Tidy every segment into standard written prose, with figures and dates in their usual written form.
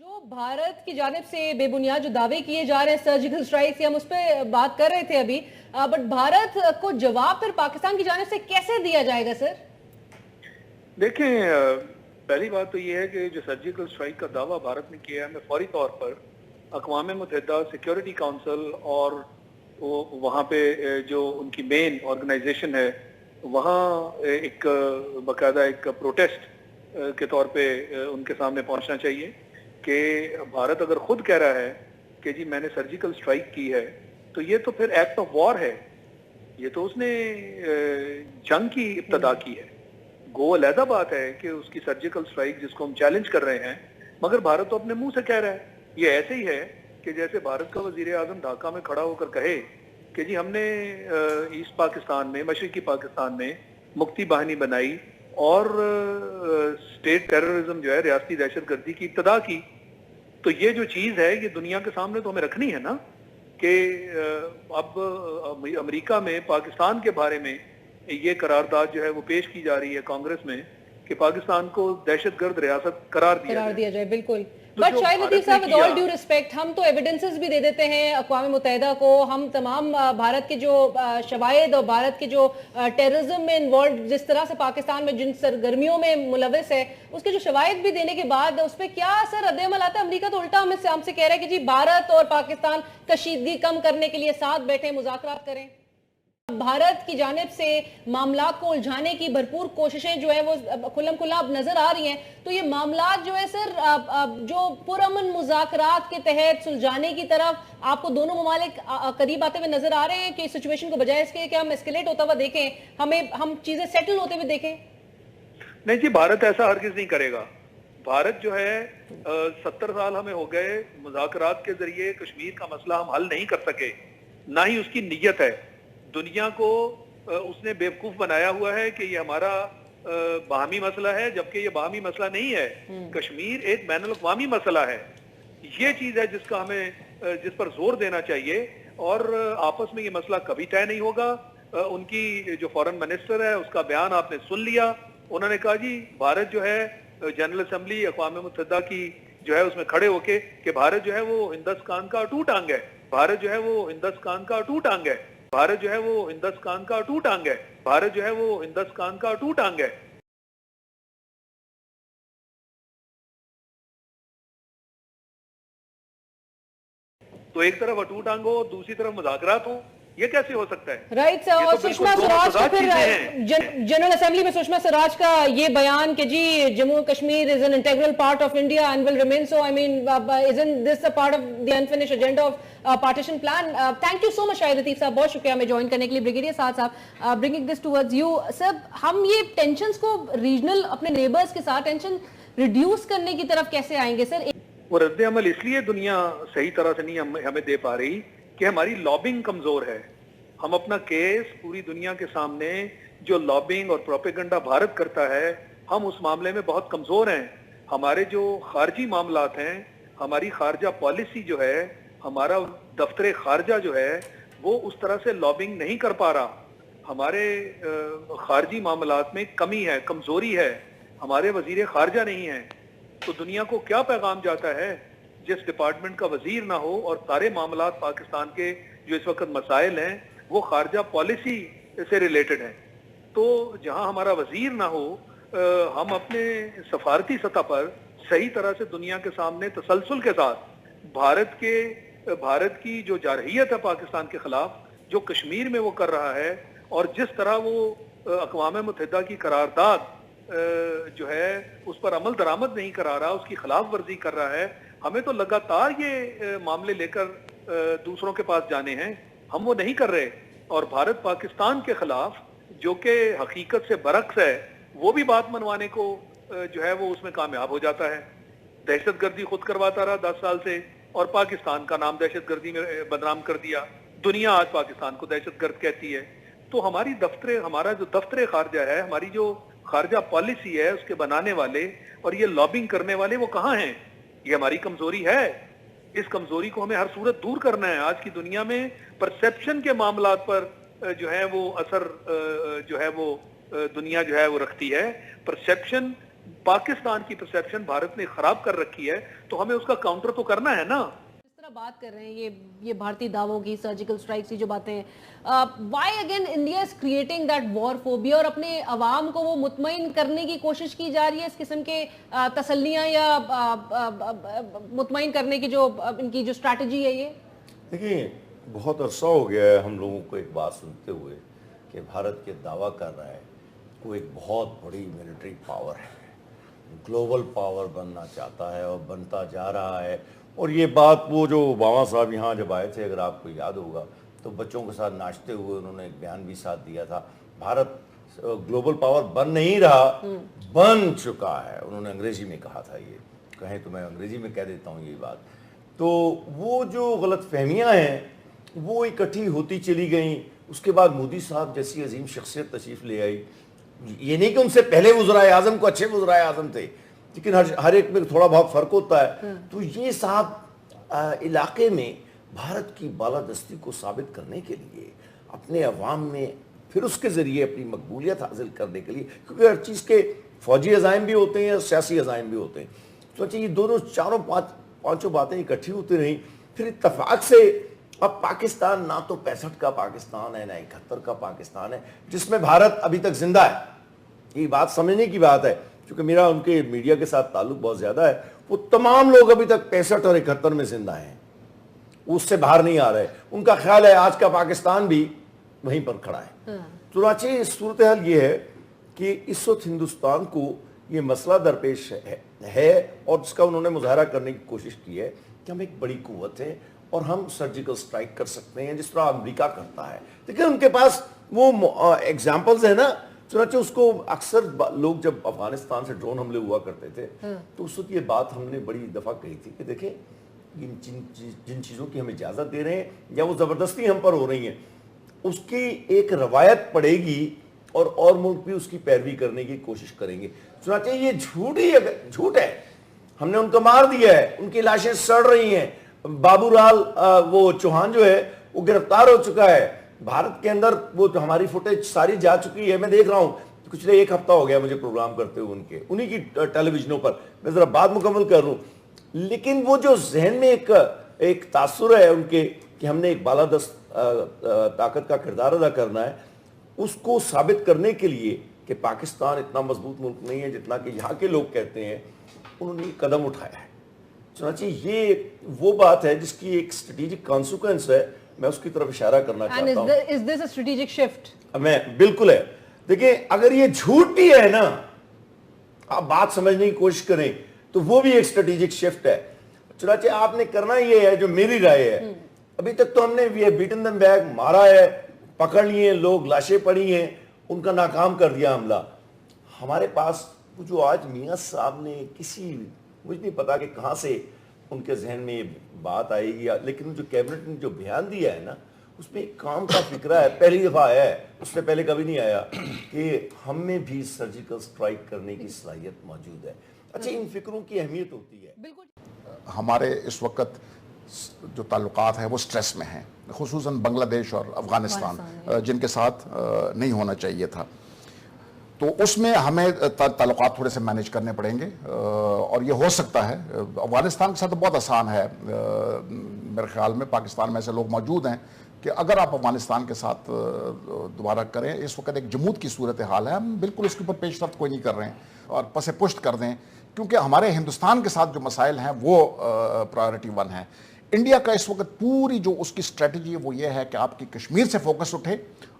जो भारत की जानिब से बेबुनियाद जो दावे किए जा रहे हैं सर्जिकल स्ट्राइक से, हम उस पर बात कर रहे थे अभी, बट भारत को जवाब फिर पाकिस्तान की जानिब से कैसे दिया जाएगा सर? देखें, पहली बात तो ये है कि जो सर्जिकल स्ट्राइक का दावा भारत ने किया है, मैं फौरी तौर पर अक़वाम मुत्तहिदा सिक्योरिटी काउंसिल और वहाँ पे जो उनकी मेन ऑर्गेनाइजेशन है वहाँ एक बाकायदा एक प्रोटेस्ट के तौर पे उनके सामने पहुँचना चाहिए कि भारत अगर खुद कह रहा है कि जी मैंने सर्जिकल स्ट्राइक की है तो ये तो फिर एक्ट ऑफ वॉर है, ये तो उसने जंग की इब्तदा की है। गो अलहदा बात है कि उसकी सर्जिकल स्ट्राइक जिसको हम चैलेंज कर रहे हैं, मगर भारत तो अपने मुंह से कह रहा है। ये ऐसे ही है कि जैसे भारत का वजीर आजम ढाका में खड़ा होकर कहे कि जी हमने ईस्ट पाकिस्तान में, मशरकी पाकिस्तान में मुक्ति बाहिनी बनाई और स्टेट टेररिज्म जो है, रियासती दहशतगर्दी की इब्तदा की। तो ये जो चीज है ये दुनिया के सामने तो हमें रखनी है ना कि अब अमेरिका में पाकिस्तान के बारे में ये करारदाद जो है वो पेश की जा रही है कांग्रेस में कि पाकिस्तान को दहशतगर्द रियासत करार दिया जाए। बिल्कुल। बट शाहिद लतीफ साहब, विद ऑल ड्यू रिस्पेक्ट, हम तो एविडेंसेस भी दे देते हैं अक़वाम मुत्तहिदा को। हम तमाम भारत के जो शवाहिद और भारत के जो टेररिज्म में इन्वॉल्व, जिस तरह से पाकिस्तान में जिन सरगर्मियों में मुलविस है, उसके जो शवाहिद भी देने के बाद उस पर क्या असर रद्द-ए-अमल आता है? अमरीका तो उल्टा हमसे कह रहा है कि जी भारत और पाकिस्तान कशीदगी कम करने के लिए साथ बैठे, मुज़ाकरात करें। भारत की जानिब से मामलात को उलझाने की भरपूर कोशिशें जो है वो खुल्लम खुल्ला अब नजर आ रही हैं। तो ये मामलात जो है सर, जो पुरअमन मुज़ाकरात के तहत सुलझाने की तरफ आपको दोनों ममालिक करीब आते हुए नजर आ रहे हैं कि सिचुएशन को बजाय इसके कि हम एस्केलेट होता हुआ देखें, हम चीजें सेटल होते हुए देखें? नहीं जी, भारत ऐसा हरगिज नहीं करेगा। भारत जो है 70 साल हमें हो गए मुज़ाकरात के जरिए कश्मीर का मसला हम हल नहीं कर सके, ना ही उसकी नीयत है। दुनिया को उसने बेवकूफ बनाया हुआ है कि ये हमारा बाहमी मसला है, जबकि ये बाहमी मसला नहीं है। कश्मीर एक बैनुल अक़वामी मसला है। ये चीज है जिसका हमें जिस पर जोर देना चाहिए। और आपस में ये मसला कभी तय नहीं होगा। उनकी जो फॉरेन मिनिस्टर है उसका बयान आपने सुन लिया। उन्होंने कहा जी भारत जो है जनरल असेंबली अक़वाम मुत्तहिदा की जो है उसमें खड़े होके कि भारत जो है वो हिंदुस्तान का अटूट अंग है, भारत जो है वो हिंदुस्तान का अटूट अंग है, भारत जो है वो हिंदुस्तान का अटूट अंग है, भारत जो है वो हिंदुस्तान का अटूट अंग है। तो एक तरफ अटूट अंग हो, दूसरी तरफ मुज़ाकरात हो, ये कैसे हो सकता है? Right sir. और सुषमा स्वराज का फिर जनरल असेंबली में सुषमा स्वराज का ये बयान कि जी Jammu Kashmir is an integral part of India and will remain so. I mean, isn't this a part of the unfinished agenda of partition plan? Thank you so much Shahid Latif साहब, बहुत शुक्रिया हमें ज्वाइन करने के लिए। ब्रिगेडियर साहब, bringing this towards you sir, हम ये टेंशंस को रीजनल अपने नेबर्स के साथ टेंशन रिड्यूस करने की तरफ कैसे आएंगे सर? वो रद्द अमल इसलिए दुनिया सही तरह से नहीं हमें दे पा रही कि हमारी लॉबिंग कमजोर है। हम अपना केस पूरी दुनिया के सामने जो लॉबिंग और प्रोपेगेंडा भारत करता है, हम उस मामले में बहुत कमजोर हैं। हमारे जो खारजी मामलात हैं, हमारी खारजा पॉलिसी जो है, हमारा दफ्तर खारजा जो है वो उस तरह से लॉबिंग नहीं कर पा रहा। हमारे खारजी मामलात में कमी है, कमजोरी है, हमारे वजीर खारजा नहीं है। तो दुनिया को क्या पैगाम जाता है? जिस डिपार्टमेंट का वजीर ना हो और सारे मामलात पाकिस्तान के जो इस वक्त मसाइल हैं वो खारजा पॉलिसी से रिलेटेड हैं, तो जहां हमारा वजीर ना हो, हम अपने सफारती सतह पर सही तरह से दुनिया के सामने तसलसल के साथ भारत की जो जारहियत है पाकिस्तान के खिलाफ, जो कश्मीर में वो कर रहा है और जिस तरह वो अक़वाम मुत्तहिदा की करारदाद जो है उस पर अमल दरामद नहीं करा रहा, उसकी खिलाफ वर्जी कर रहा है, हमें तो लगातार ये मामले लेकर दूसरों के पास जाने हैं, हम वो नहीं कर रहे। और भारत पाकिस्तान के खिलाफ जो कि हकीकत से बरक्स है, वो भी बात मनवाने को जो है वो उसमें कामयाब हो जाता है। दहशतगर्दी खुद करवाता रहा 10 साल से और पाकिस्तान का नाम दहशतगर्दी में बदनाम कर दिया। दुनिया आज पाकिस्तान को दहशतगर्द कहती है। तो हमारा जो दफ्तर खारजा है, हमारी जो खारजा पॉलिसी है, उसके बनाने वाले और ये लॉबिंग करने वाले वो कहाँ हैं? ये हमारी कमजोरी है। इस कमजोरी को हमें हर सूरत दूर करना है। आज की दुनिया में परसेप्शन के मामलात पर जो है वो असर जो है वो दुनिया जो है वो रखती है। परसेप्शन पाकिस्तान की परसेप्शन भारत ने खराब कर रखी है, तो हमें उसका काउंटर तो करना है ना। जिस तरह बात कर रहे हैं ये भारतीय दावों की, सर्जिकल स्ट्राइक्स की जो बातें हैं, why again India is creating that war phobia, और अपने अवाम को वो मुतमईन करने की कोशिश की जा रही है इस किस्म के तसल्लियां या मुतमईन करने की जो इनकी जो स्ट्रैटेजी है ये? देखिए, बहुत अरसा हो गया है हम लोगों को एक बात सुनते हुए कि भारत के दावा कर रहा है वो एक बहुत बड़ी मिलिट्री पावर है, ग्लोबल पावर बनना चाहता है और बनता जा रहा है। और ये बात वो जो ओबामा साहब यहाँ जब आए थे, अगर आपको याद होगा, तो बच्चों के साथ नाचते हुए उन्होंने एक बयान भी साथ दिया था, भारत ग्लोबल पावर बन नहीं रहा, बन चुका है। उन्होंने अंग्रेजी में कहा था, ये कहें तो मैं अंग्रेजी में कह देता हूँ ये बात। तो वो जो गलत फहमियाँ हैं वो इकट्ठी होती चली गई। उसके बाद मोदी साहब जैसी अजीम शख्सियत तशरीफ ले आई। ये नहीं कि उनसे पहले वज़राए आज़म को अच्छे वज़राए आज़म थे, लेकिन हर एक में थोड़ा बहुत फ़र्क होता है। तो ये साहब इलाके में भारत की बालादस्ती को साबित करने के लिए अपने अवाम में, फिर उसके ज़रिए अपनी मकबूलियत हासिल करने के लिए, क्योंकि हर चीज़ के फ़ौजी अज़ाइम भी होते हैं, सियासी अज़ाइम भी होते हैं। तो अच्छा, ये दोनों चारों पाँचों बातें इकट्ठी होती रहीं, फिर इत्तफाक से अब पाकिस्तान ना तो 65 का पाकिस्तान है, ना 71 का पाकिस्तान है, जिसमें भारत अभी तक जिंदा है। ये बात समझने की बात है, क्योंकि मेरा उनके मीडिया के साथ ताल्लुक बहुत ज्यादा है। वो तमाम लोग अभी तक 65 और 71 में जिंदा हैं, उससे बाहर नहीं आ रहे। उनका ख्याल है आज का पाकिस्तान भी वहीं पर खड़ा है। चुनाचे सूरत हाल ये है कि इस वक्त हिंदुस्तान को ये मसला दरपेश है और जिसका उन्होंने मुजाहरा करने की कोशिश की है कि हम एक बड़ी कुव्वत है और हम सर्जिकल स्ट्राइक कर सकते हैं जिस तरह अमेरिका करता है। लेकिन उनके पास वो एग्जाम्पल्स है ना, चुनाचे उसको अक्सर लोग जब अफगानिस्तान से ड्रोन हमले हुआ करते थे तो उस वक्त ये बात हमने बड़ी दफ़ा कही थी कि देखें, जिन चीज़ों की हम इजाज़त दे रहे हैं या वो ज़बरदस्ती हम पर हो रही हैं, उसकी एक रवायत पड़ेगी और मुल्क भी उसकी पैरवी करने की कोशिश करेंगे। चुनाचे ये झूठ है, हमने उनको मार दिया है, उनकी लाशें सड़ रही हैं। बाबूलाल वो चौहान जो है वो गिरफ्तार हो चुका है। भारत के अंदर वो हमारी फुटेज सारी जा चुकी है, मैं देख रहा हूँ। पिछले एक हफ्ता हो गया मुझे प्रोग्राम करते हुए उन्हीं की टेलीविजनों पर। मैं जरा बात मुकम्मल कर लूँ। लेकिन वो जो जहन में एक तासुर है उनके कि हमने एक बालादस्त ताकत का किरदार अदा करना है, उसको साबित करने के लिए कि पाकिस्तान इतना मजबूत मुल्क नहीं है जितना कि यहाँ के लोग कहते हैं, उन्होंने कदम उठाया है। चुनांचे ये वो बात है जिसकी एक स्ट्रेटेजिक कॉन्सिक्वेंस है, मैं उसकी तरफ इशारा करना चाहता हूँ। Is this a strategic shift? मैं बिल्कुल है। देखिए, अगर ये झूठ भी है ना, आप बात समझने की कोशिश करें तो वो भी एक स्ट्रेटेजिक शिफ्ट है। चुनांचे आपने करना ये है, जो मेरी राय है, अभी तक तो हमने ये बीटन देम बैक मारा है, पकड़ लिए लोग, लाशें पड़ी हैं, उनका नाकाम कर दिया हमला। हमारे पास वो जो आज मियां साहब ने मुझे नहीं पता कि कहाँ से उनके जहन में ये बात आएगी, लेकिन जो कैबिनेट ने जो बयान दिया है ना, उसमें एक काम का फिक्रा है, पहली दफ़ा आया है, उससे पहले कभी नहीं आया कि हम में भी सर्जिकल स्ट्राइक करने की सलाहियत मौजूद है। अच्छा, इन फिक्रों की अहमियत होती है। बिल्कुल। हमारे इस वक्त जो ताल्लुकात हैं वो स्ट्रेस में हैं, खुसूसन बांग्लादेश और अफ़गानिस्तान जिनके साथ नहीं होना चाहिए था। तो उसमें हमें ताल्लुकात थोड़े से मैनेज करने पड़ेंगे और ये हो सकता है। अफ़गानिस्तान के साथ तो बहुत आसान है, मेरे ख्याल में पाकिस्तान में ऐसे लोग मौजूद हैं कि अगर आप अफ़गानिस्तान के साथ दोबारा करें, इस वक्त एक जमूद की सूरत हाल है, हम बिल्कुल उसके ऊपर पेशरफ्त कोई नहीं कर रहे हैं और पसे पुश्त कर दें, क्योंकि हमारे हिंदुस्तान के साथ जो मसाइल हैं वो प्रायोरिटी 1 है। इंडिया का इस वक्त पूरी जो उसकी स्ट्रेटजी है वो ये है कि आपकी कश्मीर से फोकस उठे,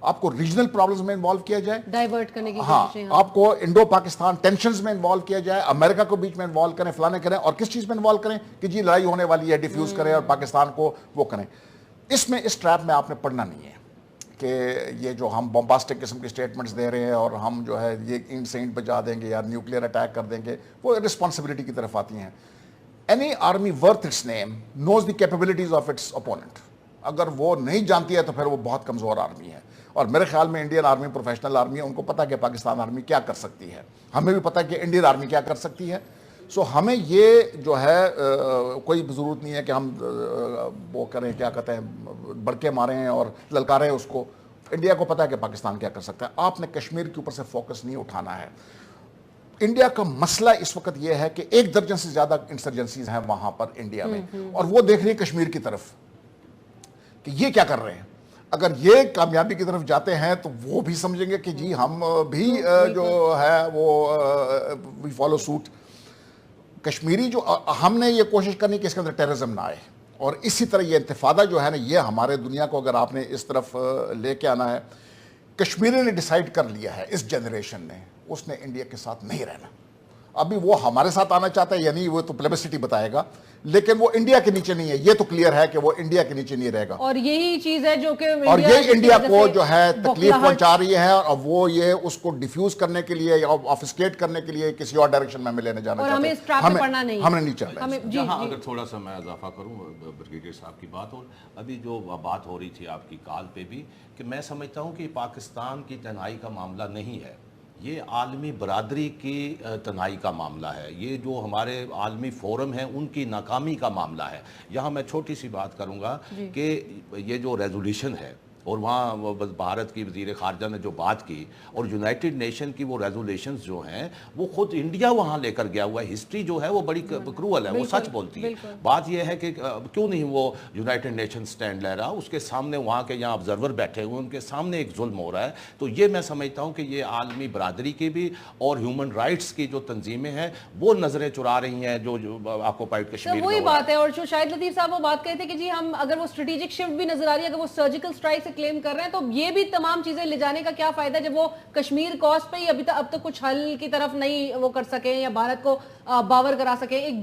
आपको रीजनल प्रॉब्लम्स में इन्वॉल्व किया जाए, डाइवर्ट करने की कोशिश, आपको इंडो पाकिस्तान टेंशंस में इन्वॉल्व किया जाए, अमेरिका को बीच में इन्वॉल्व करें, फलाने करें, और किस चीज़ में इन्वॉल्व करें कि जी लड़ाई होने वाली है, डिफ्यूज करें और पाकिस्तान को वो करें। इसमें इस ट्रैप में आपने पढ़ना नहीं है कि ये जो हम बॉम्बास्टिक किस्म के स्टेटमेंट्स दे रहे हैं और हम जो है ये इंट से इंट बजा देंगे या न्यूक्लियर अटैक कर देंगे, वो रिस्पॉन्सिबिलिटी की तरफ आती हैं। Any army worth its name knows the capabilities of its opponent. अगर वो नहीं जानती है तो फिर वो बहुत कमज़ोर आर्मी है। और मेरे ख्याल में इंडियन आर्मी प्रोफेशनल आर्मी है, उनको पता है कि पाकिस्तान आर्मी क्या कर सकती है, हमें भी पता है कि इंडियन आर्मी क्या कर सकती है। सो हमें ये जो है कोई ज़रूरत नहीं है कि हम वो करें, क्या कहते हैं, बड़के मारें और ललकारें उसको। इंडिया को पता है कि पाकिस्तान क्या कर सकता है। आपने कश्मीर के ऊपर से फोकस नहीं उठाना है। इंडिया का मसला इस वक्त यह है कि 1 दर्जन से ज्यादा इंसर्जेंसीज हैं वहां पर इंडिया में, और वो देख रही है कश्मीर की तरफ कि ये क्या कर रहे हैं। अगर ये कामयाबी की तरफ जाते हैं तो वो भी समझेंगे कि जी हम भी जो है वो वी फॉलो सूट। कश्मीरी जो हमने ये कोशिश करनी कि इसके अंदर टेररिज्म ना आए, और इसी तरह ये इंतफादा जो है ना, ये हमारे दुनिया को अगर आपने इस तरफ लेके आना है। कश्मीरी ने डिसाइड कर लिया है, इस जनरेशन ने, उसने इंडिया के साथ नहीं रहना। अभी वो हमारे साथ आना चाहता है या नहीं वो तो प्लेबिसिटी बताएगा, लेकिन वो इंडिया के नीचे नहीं है, ये तो क्लियर है कि वो इंडिया के नीचे नहीं रहेगा। और यही चीज है जो कि और ये इंडिया को जो है तकलीफ पहुंचा रही है, और वो ये उसको डिफ्यूज करने के लिए या ऑफिसकेट करने के लिए किसी और डायरेक्शन में लेने जाना चाहते हैं। हमें इस ट्रैप में पड़ना नहीं है, हमें नहीं चलना है। जहाँ अगर थोड़ा सा मैं इजाफा करूँ ब्रिगेडियर साहब की बात, और अभी जो बात हो रही थी आपकी कॉल पे भी, कि मैं समझता हूँ कि पाकिस्तान की तन्हाई का मामला नहीं है, ये आलमी बरादरी की तन्हाई का मामला है। ये जो हमारे आलमी फोरम हैं उनकी नाकामी का मामला है। यहाँ मैं छोटी सी बात करूँगा कि ये जो रेजोल्यूशन है, और वहाँ भारत की वज़ीर ख़ारजा ने जो बात की, और यूनाइटेड नेशन की वो रेजोल्यूशंस जो हैं वो खुद इंडिया वहाँ लेकर गया हुआ है। हिस्ट्री जो है वो बड़ी क्रूअल है, वो सच बोलती है। बात ये है कि क्यों नहीं वो यूनाइटेड नेशन स्टैंड ले रहा, उसके सामने वहाँ के यहाँ ऑब्जर्वर बैठे हुए, उनके सामने एक जुल्म हो रहा है। तो ये मैं समझता हूँ कि ये आलमी बरादरी की भी और ह्यूमन राइट्स की जो तंजीमें हैं वो नज़रें चुरा रही हैं जो ऑक्युपाइड कश्मीर। वही बात है, और जो शाहिद लतीफ़ साहब वो बात कहते हैं कि जी हम अगर वो स्ट्रेटेजिक शिफ्ट भी नजर आ रही है, अगर वो सर्जिकल स्ट्राइक क्लेम कर रहे हैं, तो ये भी तमाम चीजें ले जाने का क्या फायदा जब वो कश्मीर कॉज पे ही अब तक कुछ हल की तरफ नहीं वो कर सके या भारत को बावर करा सके। एक